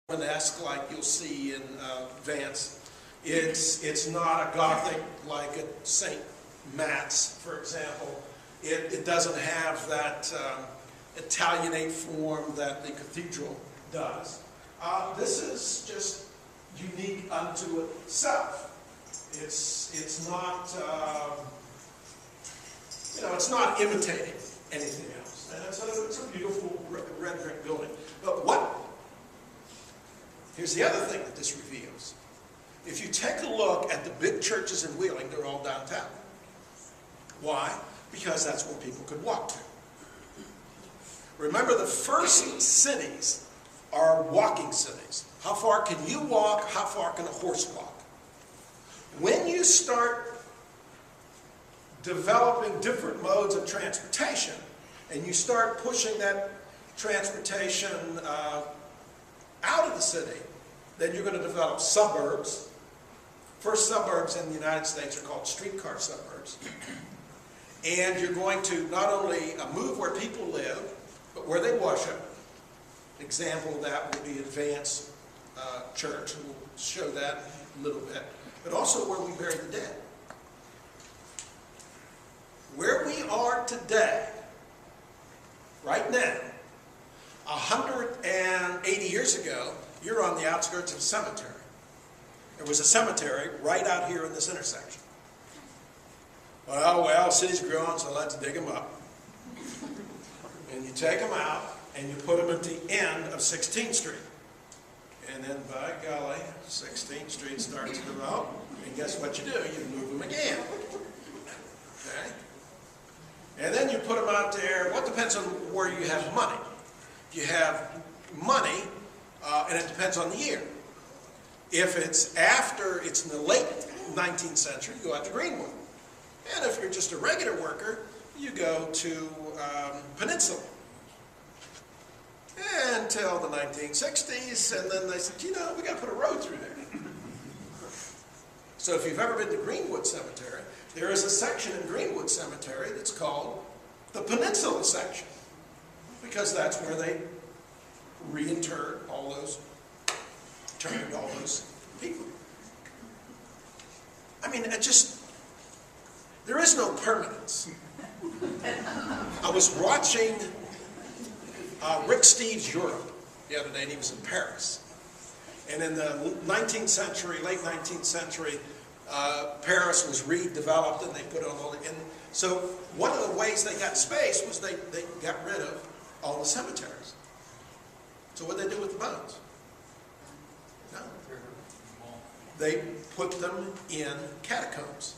Romanesque like you'll see in Vance. It's not a Gothic like at St. Matt's, for example. It doesn't have that Italianate form that the cathedral does. This is just unique unto itself. It's not it's not imitating anything else, and it's a beautiful red brick building. But here's the other thing that this reveals. If you take a look at the big churches in Wheeling, they're all downtown. Why? Because that's where people could walk to. Remember, the first cities are walking cities. How far can you walk? How far can a horse walk? When you start developing different modes of transportation, and you start pushing that transportation out of the city, then you're going to develop suburbs. First suburbs in the United States are called streetcar suburbs. And you're going to not only move where people live, but where they worship. An example of that will be Advance Church, and we'll show that a little bit. But also where we bury the dead. Where we are today, right now, 180 years ago, you're on the outskirts of a cemetery. There was a cemetery right out here in this intersection. Well, cities growing, so let's dig them up. And you take them out, and you put them at the end of 16th Street. And then, by golly, 16th Street starts to develop, and guess what you do? You move them again. Okay? And then you put them out there. What depends on where you have money? If you have money, and it depends on the year. If it's in the late 19th century, you go out to Greenwood. And if you're just a regular worker, you go to Peninsula. Until the 1960s, and then they said, we got to put a road through there. So if you've ever been to Greenwood Cemetery, there is a section in Greenwood Cemetery that's called the Peninsula section, because that's where they reinterred all those people. I mean, there is no permanence. I was watching Rick Steves' Europe the other day, and he was in Paris. And in the 19th century, late 19th century, Paris was redeveloped, and they put on all the... And so one of the ways they got space was they got rid of all the cemeteries. So what did they do with the bones? No. They put them in catacombs.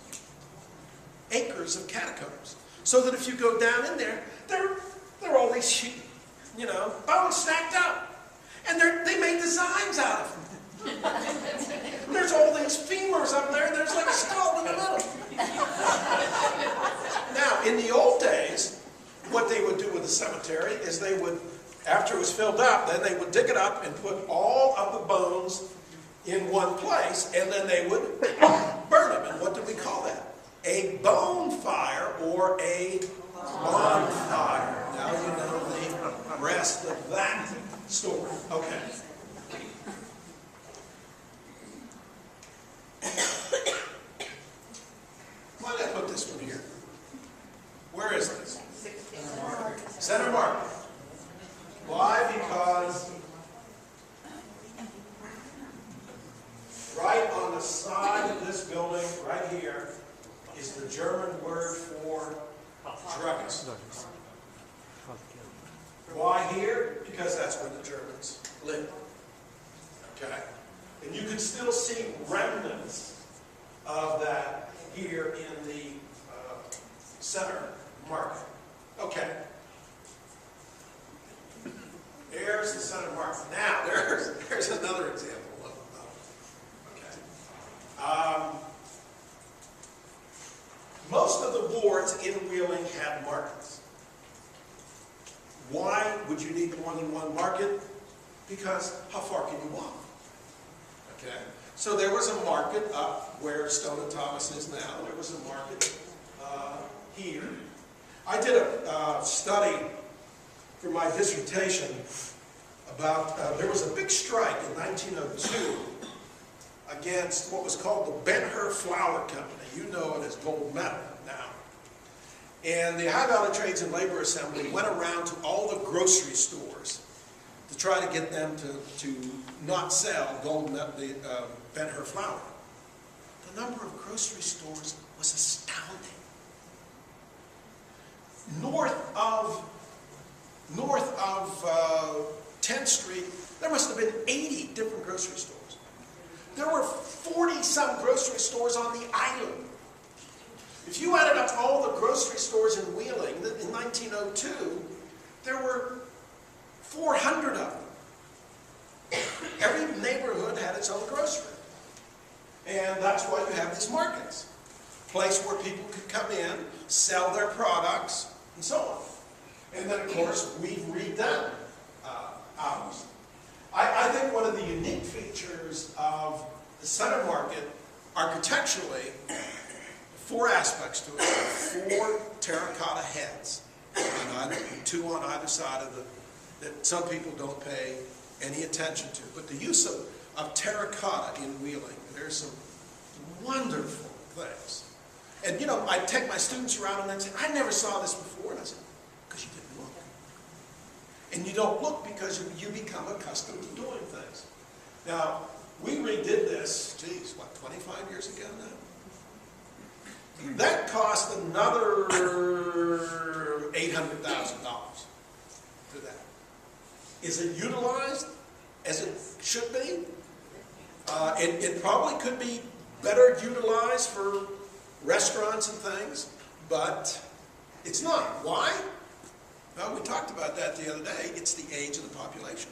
Acres of catacombs. So that if you go down in there, there are all these bones stacked up. And they made designs out of them. There's all these femurs up there, and there's like a skull in the middle. Now, in the old days, what they would do with the cemetery is they would, after it was filled up, then they would dig it up and put all of the bones in one place, and then they would burn them. And what do we call that? A bone fire or a bonfire. Now you know the rest of that story. Okay. Why did I put this one here? Where is this? Center Market. Why? Because right on the side of this building, right here, is the German word for druggist. Why here? Because that's where the Germans lived. Okay? And you can still see remnants of that here in the Center Market. Okay. There's the Center Market. Now, there's another example of okay. Most of the wards in Wheeling had markets. Why would you need more than one market? Because how far can you walk? Okay. So there was a market up where Stone and Thomas is now. There was a market here. I did a study for my dissertation there was a big strike in 1902 against what was called the Ben-Hur Flour Company. You know it as Gold Medal now. And the High Valley Trades and Labor Assembly went around to all the grocery stores to try to get them to not sell the Ben-Hur flour. The number of grocery stores was astounding. North of 10th Street, there must have been 80 different grocery stores. There were 40-some grocery stores on the island. If you added up all the grocery stores in Wheeling in 1902, there were 400 of them. Every neighborhood had its own grocery. And that's why you have these markets. A place where people could come in, sell their products, and so on. And then, of course, we've redone ours. I think one of the unique features of the Center Market, architecturally, 4 aspects to it. 4 terracotta heads, two on either side of that some people don't pay any attention to. But the use of terracotta in Wheeling, there's some wonderful things. And you know, I take my students around and they'd say, I never saw this before. And I said, because you didn't look. And you don't look because you become accustomed to doing things. Now, we redid this, geez, what, 25 years ago now? That cost another $800,000 to that. Is it utilized as it should be? It probably could be better utilized for restaurants and things, but it's not. Why? Well, we talked about that the other day. It's the age of the population.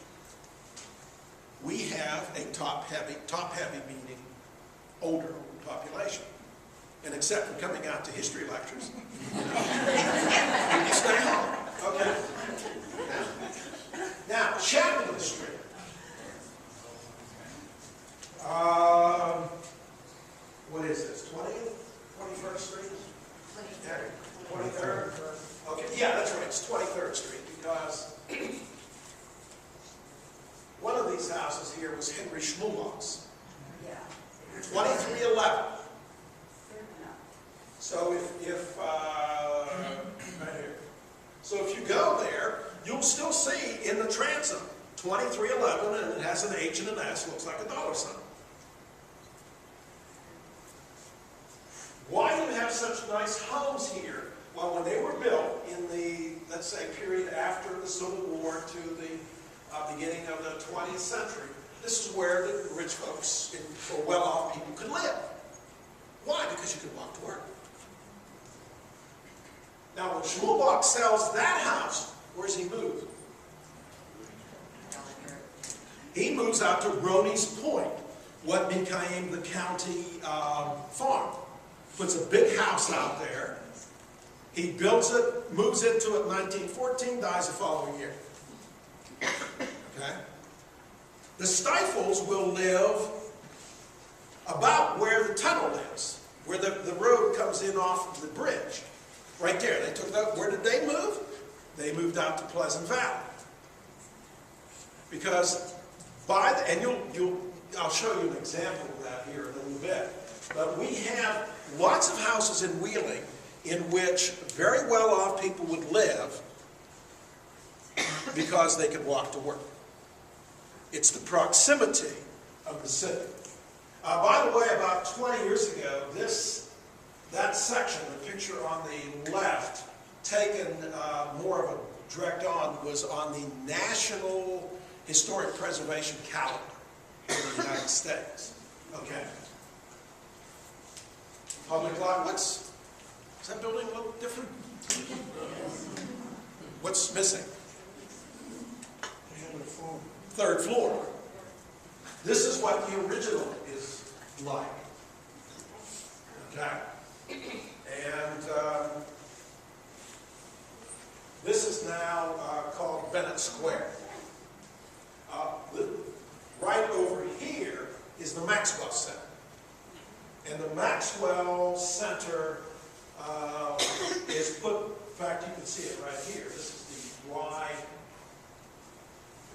We have a top-heavy meaning older population. And except for coming out to history lectures, you stay home. Okay. Now, Chapman Street. What is this? 20th? 21st Street? 23rd? Okay, yeah, that's right. It's 23rd Street because one of these houses here was Henry Schmullock's. 2311. So right here. So if you go there, you'll still see in the transom 2311, and it has an H and an S, looks like a dollar sign. Why do you have such nice homes here? Well, when they were built in the, let's say, period after the Civil War to the beginning of the 20th century, this is where the rich folks or well-off people could live. Why? Because you could walk to work. Now, when Schmulbach sells that house, where does he move? He moves out to Roney's Point, what became the county farm. Puts a big house out there. He builds it, moves into it in 1914, dies the following year. Okay? The Stifles will live about where the tunnel is, where the road comes in off of the bridge. Right there. They took that. Where did they move? They moved out to Pleasant Valley. Because I'll show you an example of that here in a little bit. But we have lots of houses in Wheeling in which very well-off people would live because they could walk to work. It's the proximity of the city. By the way, about 20 years ago, that section, the picture on the left, taken more of a direct on, was on the National Historic Preservation Calendar in the United States. Okay. Public lot, does that building look different? What's missing? Third floor. This is what the original is like. Okay. And this is now called Bennett Square. Right over here is the Maxwell Center. And the Maxwell Center is put, in fact, you can see it right here. This is the Y